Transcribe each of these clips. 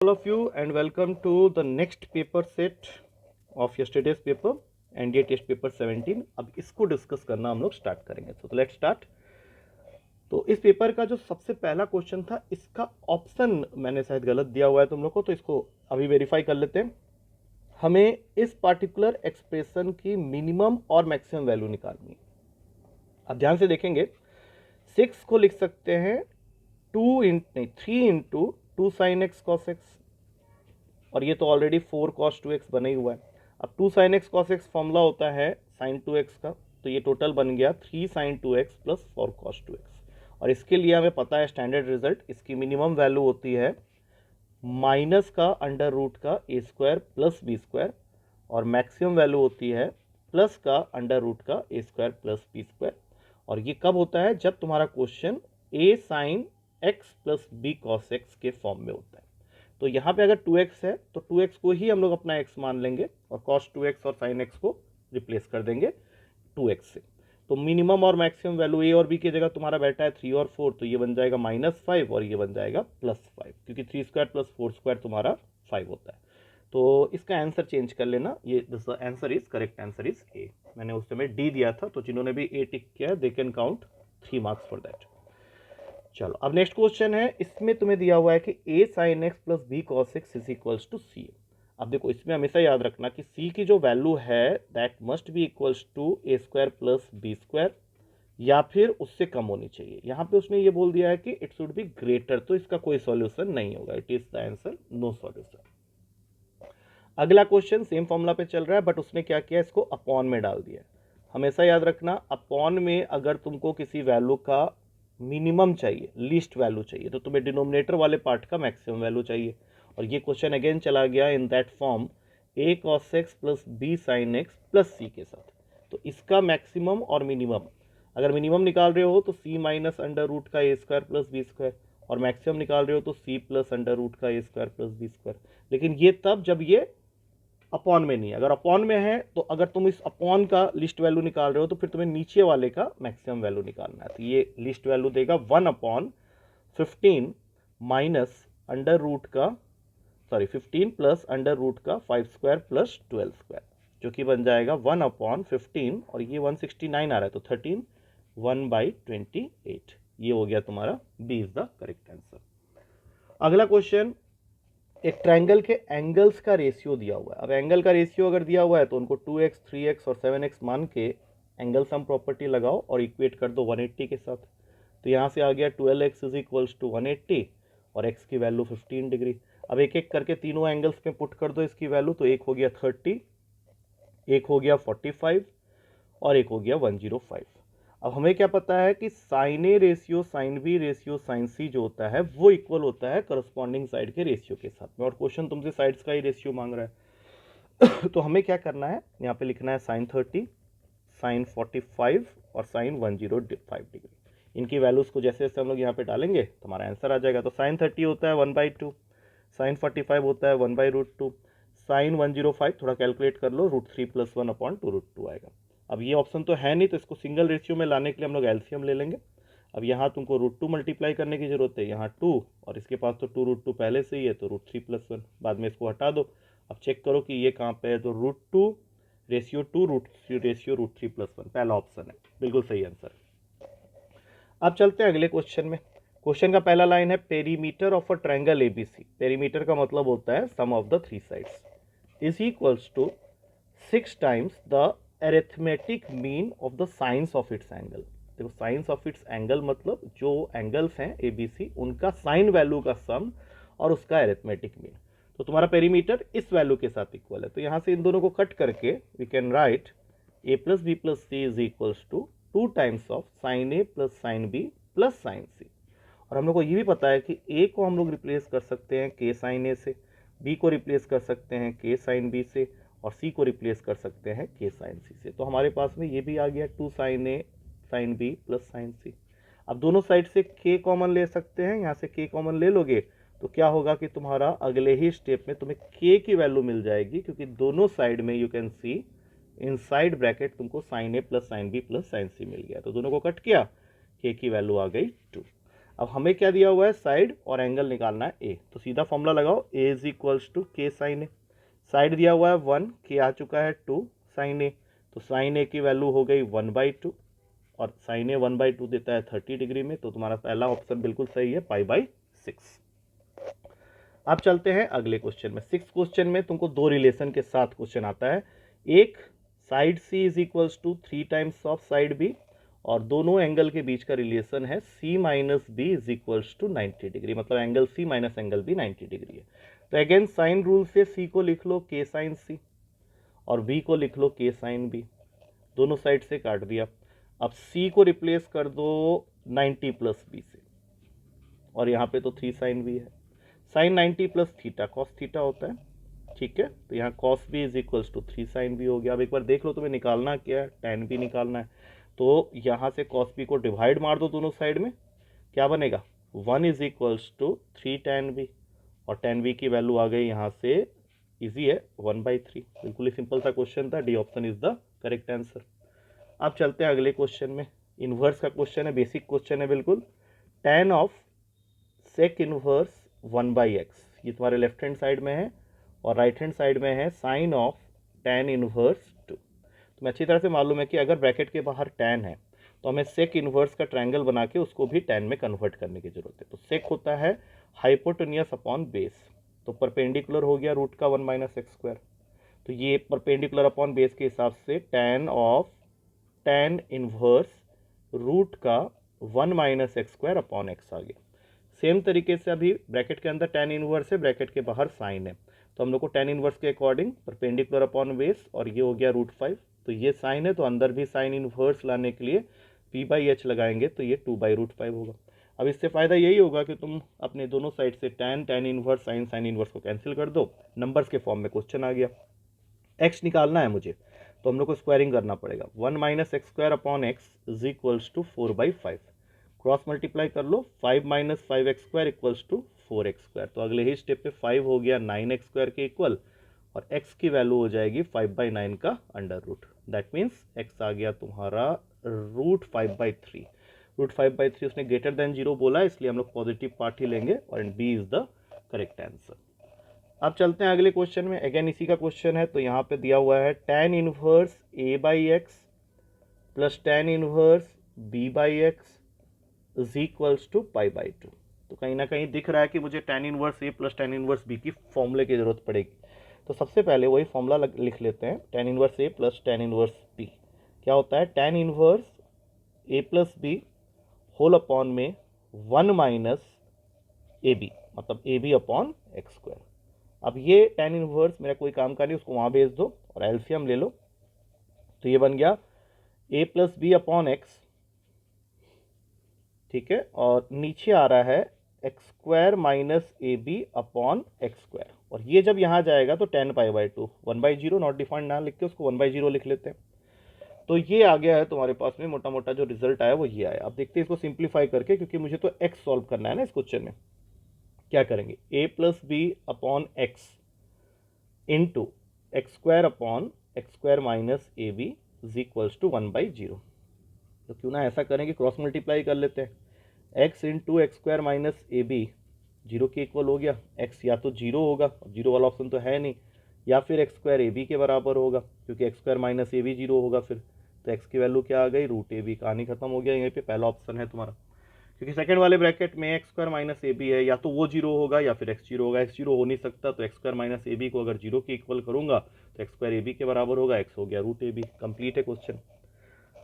All of you and welcome to the next paper set of yesterday's paper NDA test paper 17। अब इसको discuss करना हम लोग start करेंगे। तो लेट्स स्टार्ट। तो इस पेपर का जो सबसे पहला क्वेश्चन था, इसका ऑप्शन मैंने शायद गलत दिया हुआ है तुम लोग को, तो इसको अभी वेरीफाई कर लेते हैं। हमें इस पार्टिकुलर एक्सप्रेशन की मिनिमम और मैक्सिमम वैल्यू निकालनी है। अब ध्यान से देखेंगे, 6 को लिख सकते हैं 3 into 2 sine x cos x, और ये तो ऑलरेडी 4 cos 2x बना ही हुआ है। अब 2 sin x cos x formula होता है sin 2x का, तो ये टोटल बन गया 3 sin 2x plus 4 cos 2x। और इसके लिए हमें पता है स्टैंडर्ड रिजल्ट, इसकी मिनिमम वैल्यू होती है माइनस का अंडर रूट का a square plus b square, और मैक्सिमम वैल्यू होती है प्लस का अंडर रूट का a square plus b square. और ये कब होता है? जब तुम्हारा question a sin x plus B cos x के फॉर्म में होता है। तो यहाँ पे अगर 2x है तो 2x को ही हम लोग अपना x मान लेंगे और cos 2x और sin x को रिप्लेस कर देंगे 2x से। तो मिनिमम और मैक्सिमम वैल्यू a और b की जगह तुम्हारा बैठा है 3 और 4, तो ये बन जाएगा -5 और ये बन जाएगा +5, क्योंकि 3 स्क्वायर प्लस 4 स्क्वायर तुम्हारा 5 होता है। तो इसका आंसर चेंज कर लेना, ये answer is correct, answer is a. मैंने उस समय डी दिया था, तो जिन्होंने भी ए टिक किया they can count 3 marks for that. चलो अब नेक्स्ट क्वेश्चन है, इसमें तुम्हें दिया हुआ है कि a sin x plus B cos x is equals to C. अब देखो, इसमें हमेशा याद रखना कि c की जो वैल्यू है that must be equals to a square plus b square, या फिर उससे कम होनी चाहिए। यहाँ पे उसने ये बोल दिया है कि इट शुड बी ग्रेटर, तो इसका कोई सॉल्यूशन नहीं होगा, it is the answer no solution. अगला क्वेश्चन सेम फॉर्मूला पे चल रहा है, बट उसने क्या किया, इसको अपॉन में डाल दिया। हमेशा याद रखना, अपॉन में अगर तुमको किसी वैल्यू का मिनिमम चाहिए, लीस्ट वैल्यू चाहिए, तो तुम्हें डिनोमिनेटर वाले पार्ट का मैक्सिमम वैल्यू चाहिए। और ये क्वेश्चन अगेन चला गया in that form a cos x plus B sine x plus C के साथ। तो इसका मैक्सिमम और मिनिमम, अगर मिनिमम निकाल रहे हो तो c माइनस अंडर रूट का a square plus b square, और मैक्सिमम निकाल रहे हो तो c प्लस अंडर रूट का a square plus b square. लेकिन ये तब जब ये अपॉन में नहीं है। अगर अपॉन में है तो अगर तुम इस अपॉन का लिस्ट वैल्यू निकाल रहे हो तो फिर तुम्हें नीचे वाले का मैक्सिमम वैल्यू निकालना है। तो ये लिस्ट वैल्यू देगा 1/15 माइनस अंडर रूट का 15 प्लस अंडर रूट का 5 स्क्वायर प्लस 12 स्क्वायर, जो कि बन जाएगा 1/15, और ये 169 आ रहा है तो 13 1/28। ये हो गया तुम्हारा b is the correct answer. अगला क्वेश्चन, एक ट्रायंगल के एंगल्स का रेशियो दिया हुआ है। अब एंगल का रेशियो अगर दिया हुआ है तो उनको 2x 3x और 7x मान के एंगल सम प्रॉपर्टी लगाओ और इक्वेट कर दो 180 के साथ। तो यहाँ से आ गया 12x इज इक्वल्स टू 180 और x की वैल्यू 15 डिग्री। अब एक एक करके तीनों एंगल्स में पुट कर दो इसकी वैल्यू, तो एक हो गया 30, एक हो गया 45 और एक हो गया 105। अब हमें क्या पता है कि sine A ratio sine B ratio sine C जो होता है वो इक्वल होता है करस्पॉन्डिंग साइड के रेशियो के साथ में, और क्वेश्चन तुमसे साइड्स का ही रेशियो मांग रहा है। तो हमें क्या करना है, यहाँ पे लिखना है साइन 30, साइन 45 और साइन 105 डिग्री। इनकी वैल्यूज को जैसे जैसे हम लोग यहाँ पे डालेंगे तो हमारा आंसर आ जाएगा। तो साइन 30 होता है 1/2, साइन 45 होता है 1/√2, साइन 105 थोड़ा कैलकुलेट कर लो, √3 + 1/2√2 आएगा। अब ये ऑप्शन तो है नहीं, तो इसको सिंगल रेशियो में लाने के लिए हम लोग एलसीएम ले लेंगे। अब यहाँ तुमको √2 मल्टीप्लाई करने की जरूरत है, यहाँ 2, और इसके पास तो 2√2 पहले से ही है, तो √3 + 1, बाद में इसको हटा दो। अब चेक करो कि ये कहाँ पे है, तो √2 रेशियो 2 रेशियो √3 + 1 पहला ऑप्शन है, बिल्कुल सही आंसर। अब चलते हैं अगले क्वेश्चन में। क्वेश्चन का पहला लाइन है, perimeter of a triangle ABC. Perimeter का मतलब होता है sum of the 3 sides is equals to 6 times the arithmetic mean of the sines of its angle. देखो, साइंस ऑफ इट्स एंगल मतलब जो एंगल्स हैं एबीसी उनका साइन वैल्यू का सम और उसका अरिथमेटिक मीन। तो तुम्हारा पेरीमीटर इस वैल्यू के साथ इक्वल है, तो यहां से इन दोनों को कट करके we can write a plus B plus C is equals to 2 times of sine A plus sine B plus sine C. और हम लोग को ये भी पता है कि a को हम लोग रिप्लेस कर सकते हैं k साइन ए से, b को रिप्लेस कर सकते हैं k साइन बी से, और c को रिप्लेस कर सकते हैं k साइन सी से। तो हमारे पास में ये भी आ गया 2 साइन ए साइन बी प्लस साइन सी। अब दोनों साइड से k कॉमन ले सकते हैं, यहाँ से k कॉमन ले लोगे तो क्या होगा कि तुम्हारा अगले ही स्टेप में तुम्हें k की वैल्यू मिल जाएगी, क्योंकि दोनों साइड में you can see inside bracket तुमको sine A plus sine B plus sine C मिल गया। तो दोनों को कट किया, k की वैल्यू आ गई 2। अब हमें क्या दिया हुआ है, साइड और एंगल निकालना है ए, तो सीधा फॉर्मूला लगाओ, ए इज इक्वल्स टू के साइन ए। साइड दिया हुआ है 1, के आ चुका है 2 साइन ए, तो साइन ए की वैल्यू हो गई 1/2 और साइन ए 1/2 देता है 30 डिग्री में, तो तुम्हारा पहला ऑप्शन बिल्कुल सही है, π/6। अब चलते हैं अगले क्वेश्चन में। 6 क्वेश्चन में तुमको दो रिलेशन के साथ क्वेश्चन आता है, एक side C is equals to 3 times of side B, और दोनों एंगल के बीच का रिलेशन है C minus B is equals to 90 degree, मतलब angle C minus angle B 90 degree है। तो अगेन साइन रूल से सी को लिख लो के साइन सी और बी को लिख लो के साइन बी, दोनों साइड से काट दिया। अब सी को रिप्लेस कर दो 90 प्लस बी से, और यहाँ पे तो 3 साइन बी है, sine 90 plus theta cos theta होता है, ठीक है। तो यहाँ cos b is equals to 3 sine b हो गया। अब एक बार देख लो तुम्हें निकालना क्या है, टेन बी निकालना है, तो यहाँ से कॉस बी को डिवाइड मार दो दोनों साइड में, क्या बनेगा 1 is equals to 3 tan b, और टेन बी की वैल्यू आ गई यहाँ से, इजी है 1/3। बिल्कुल ही सिंपल सा क्वेश्चन था, d option is the correct answer. अब चलते हैं अगले क्वेश्चन में, इन्वर्स का क्वेश्चन है, बेसिक क्वेश्चन है बिल्कुल। tan of sec inverse 1/x, ये तुम्हारे लेफ्ट हैंड साइड में है, और राइट हैंड साइड में है साइन ऑफ tan इनवर्स 2। तुम्हें अच्छी तरह से मालूम है कि अगर ब्रैकेट के बाहर tan है तो हमें सेक इनवर्स का ट्रायंगल बना के उसको भी tan में कन्वर्ट करने की जरूरत है। तो सेक होता है हाइपोटेनियस अपॉन बेस, तो परपेंडिकुलर हो गया रूट का 1 माइनस एक्स स्क्वायर, तो ये परपेंडिकुलर अपॉन बेस के हिसाब से tan of tan inverse root का 1 minus x square upon x आ गया। सेम तरीके से अभी ब्रैकेट के अंदर tan इनवर्स है, ब्रैकेट के बाहर साइन है, तो हम लोग को tan इनवर्स के अकॉर्डिंग परपेंडिकुलर अपॉन बेस, और ये हो गया √5, तो ये साइन है तो अंदर भी साइन इनवर्स लाने के लिए p/h लगाएंगे, तो ये 2/√5 होगा। अब इससे फ़ायदा यही होगा कि तुम अपने दोनों साइड से tan इनवर्स साइन इनवर्स को कैंसिल कर दो, नंबर्स के फॉर्म में क्वेश्चन आ गया। x निकालना है मुझे, तो हम लोग को स्क्वायरिंग करना पड़ेगा, 1 minus x square upon x is equals to 4/5, cross multiply कर लो, 5 minus 5x square equals to 4x square, तो अगले ही स्टेप पे 5 हो गया 9x स्क्वायर के इक्वल, और x की वैल्यू हो जाएगी 5/9 का under root, that means x आ गया तुम्हारा √5/3। √5/3 उसने ग्रेटर देन 0 बोला, इसलिए हम लोग पॉजिटिव पार्ट ही लेंगे, और b is the correct answer. अब चलते हैं अगले क्वेश्चन में, अगेन इसी का क्वेश्चन है, तो यहाँ पे दिया हुआ है tan inverse a/x plus tan inverse b/x is equals to π/2। तो कहीं ना कहीं दिख रहा है कि मुझे tan inverse a plus tan inverse b की फॉर्मूले की जरूरत पड़ेगी, तो सबसे पहले वही फॉर्मूला लिख लेते हैं, tan inverse a plus tan inverse b क्या होता है, tan inverse a plus b whole upon में 1 माइनस ए बी, मतलब a b upon x square. अब ये tan इनवर्स मेरा कोई काम का नहीं, उसको वहाँ भेज दो और एलसीएम ले लो, तो ये बन गया a plus b upon x, ठीक है, और नीचे आ रहा है x square minus a b upon x square, और ये जब यहाँ जाएगा तो tan π/2, 1/0 नॉट डिफाइंड ना लिख के उसको 1/0 लिख लेते हैं, तो ये आ गया है तुम्हारे पास में, मोटा मोटा जो रिजल्ट आया वो ये आया। अब देखते हैं इसको सिंप्लीफाई करके, क्योंकि मुझे तो x सॉल्व करना है ना इस क्वेश्चन में। क्या करेंगे, a plus b upon x into x square upon x square minus a b is equals to 1/0। तो क्यों ना ऐसा करें कि क्रॉस मल्टीप्लाई कर लेते हैं, x into x square minus a b 0 के इक्वल हो गया, x या तो 0 होगा, 0 वाला ऑप्शन तो है नहीं, या फिर एक्स स्क्वायर ए बी के बराबर होगा, क्योंकि x square minus a b 0 होगा फिर, तो x की वैल्यू क्या आ गई √ab, कहानी खत्म हो गया, यहीं पे पहला ऑप्शन है तुम्हारा, क्योंकि सेकंड वाले ब्रैकेट में x square minus a b है, या तो वो 0 होगा या फिर x 0 होगा, x 0 हो नहीं सकता, तो x square minus a b को अगर 0 के इक्वल करूंगा तो एक्स स्क्वायर ए बी के बराबर होगा, x हो गया √ab। कंप्लीट है क्वेश्चन।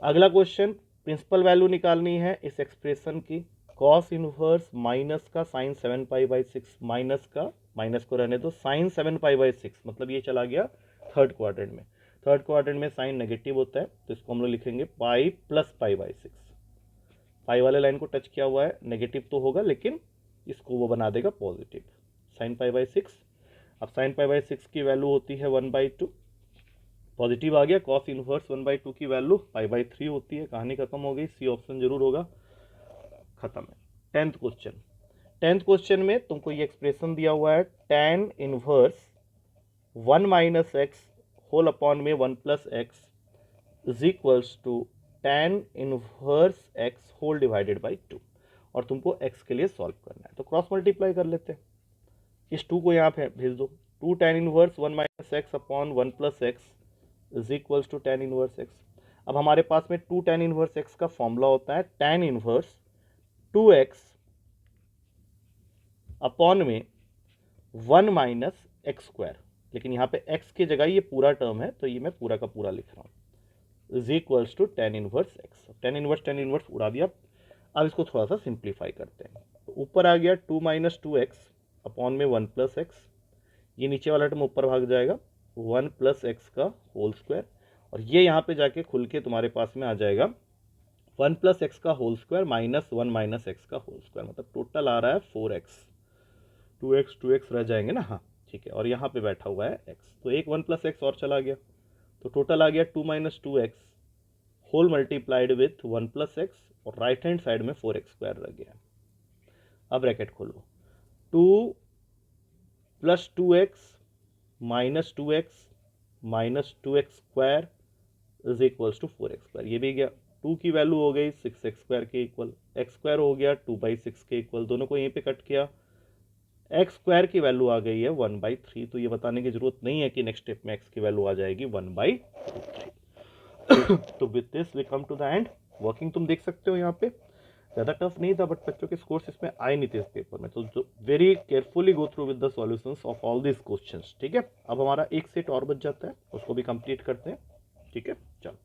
अगला क्वेश्चन, प्रिंसिपल वैल्यू निकालनी है इस एक्सप्रेशन की, कॉस इनवर्स माइनस का साइन 7π/6, माइनस का माइनस को रहने दो, साइन 7π/6, मतलब ये चला गया थर्ड क्वाड्रेंट में, थर्ड क्वाड्रेंट में साइन नेगेटिव होता है, तो इसको हम लोग लिखेंगे पाई प्लस π/6, पाई वाले लाइन को टच किया हुआ है, नेगेटिव तो होगा लेकिन इसको वो बना देगा पॉजिटिव, साइन π/6। अब साइन π/6 की वैल्यू होती है 1/2, पॉजिटिव आ गया, कॉस इनवर्स 1/2 की वैल्यू π/3 होती है, कहानी खत्म हो गई, सी ऑप्शन जरूर होगा, खत्म है। 10th क्वेश्चन, 10th क्वेश्चन में तुमको ये एक्सप्रेशन दिया हुआ है, tan inverse 1 minus x whole upon में 1 plus x is equals to tan inverse x whole divided by 2, और तुमको x के लिए सॉल्व करना है। तो क्रॉस मल्टीप्लाई कर लेते हैं, इस 2 को यहाँ पे भेज दो। 2 tan inverse 1 minus x upon 1 plus x is equals to tan inverse x. अब हमारे पास में 2 tan इनवर्स एक्स का फॉर्मूला होता है tan इनवर्स 2x अपॉन में 1 माइनस एक्स स्क्वायर, लेकिन यहाँ पे x की जगह ये पूरा टर्म है तो ये मैं पूरा का पूरा लिख रहा हूँ, is equals to tan inverse x. tan inverse उड़ा दिया। अब इसको थोड़ा सा सिंप्लीफाई करते हैं। तो ऊपर आ गया 2 माइनस 2x अपॉन में 1 प्लस एक्स, ये नीचे वाला टर्म ऊपर भाग जाएगा 1 प्लस एक्स का होल स्क्वायर, और ये यहाँ पे जाके खुल के तुम्हारे पास में आ जाएगा 1 प्लस एक्स का whole square minus 1 minus x का होल स्क्वायर, मतलब टोटल आ रहा है 4x। 2x रह जाएंगे ना, हाँ ठीक है, और यहाँ पे बैठा हुआ है x, तो एक 1 प्लस एक्स और चला गया, तो टोटल आ गया 2 minus 2x whole multiplied with 1 plus x, और राइट हैंड साइड में 4x स्क्वायर रह गया। अब ब्रैकेट खोलो, 2 plus 2x minus 2x square is equals to 4x square, ये भी गया। 2 की वैल्यू हो गई 6x स्क्वायर के इक्वल, x स्क्वायर हो गया 2/6 के इक्वल, दोनों को यहीं पे कट किया, x स्क्वायर की वैल्यू आ गई है 1/3। तो ये बताने की जरूरत नहीं है कि नेक्स्ट स्टेप में x की वैल्यू आ जाएगी 1/3। तो with this we come to the end. Working तुम देख सकते हो यहाँ पे, ज़्यादा टफ नहीं था, बट बच्चों के स्कोर्स इसमें आए नहीं थे इस पेपर में, तो very carefully go through with the solutions of all this questions. ठीक है, अब हमारा एक सेट और बच जाता है, उसको भी कंप्लीट करते हैं। ठीक है, चलो।